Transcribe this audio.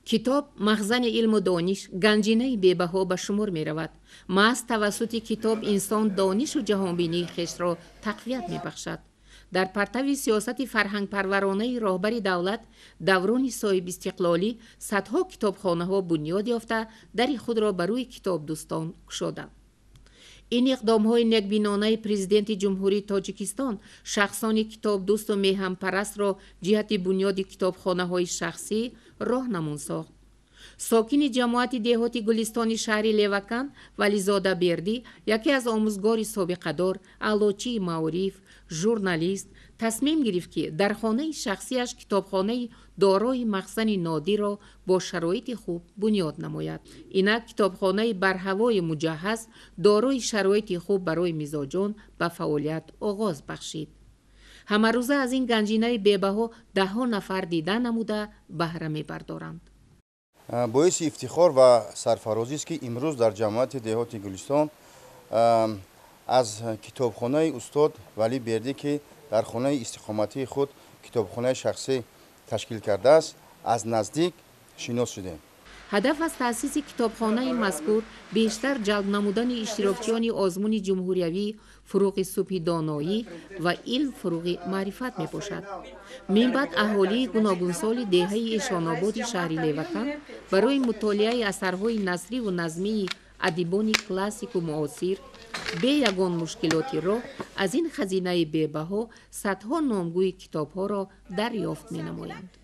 کتاب مخزن علم و دانش، گنجینه بی‌بها به شمار می رود. محض توسط کتاب انسان دانش و جهانبینی خویش را تقویت می بخشد. در پرتو سیاست فرهنگ پرورانه راهبر دولت دوران صاحب استقلالی صدها کتابخانه ها بنیاد یافته در خود را بر روی کتاب دوستان گشودند. این اقدام های نیکبینانه پرزیدنت جمهوری تاجیکستان شخصان کتاب دوست و میهم پرست را جهت بنیاد کتابخانه های شخصی راهنمون ساخت. ساکن جماعت دهاتی گلستان شهر لیوکان ولیزاده بردی یکی از آموزگار سابقه دار علوچی معارف ژورنالیست تصمیم گرفت که در خانه شخصیش کتابخانه دارای مخزن نادر را با شرایط خوب بنیاد نماید. اینک کتابخانه بر هوای مجهز دارای شرایط خوب برای مزاجان به فعالیت آغاز بخشید. همه روزه از این گنجینه بی‌بها ده‌ها نفر دیدن نموده بهره می‌بردارند. باعث افتخار و سرفرازی است که امروز در جماعت دهات گلستان از کتابخانه استاد ولی بردی که در خانه استقامتی خود کتابخانه شخصی تشکیل کرده است از نزدیک شناس شده. هدف از تأسیس کتابخانه مذکور بیشتر جلب نمودن اشتراکچیان آزمون جمهوریوی فروغ صبح دانایی و علم فروغ معرفت می باشد. من بعد اهالی گوناگونسال دهه ایشان‌آباد شهر لیوکان برای مطالعه اثرهای نثری و نظمی ادیبان کلاسیک و معاصر به یگان مشکلاتی را از این خزینه بی‌بها صدها نامگوی کتاب‌ها را دریافت می‌نمایند.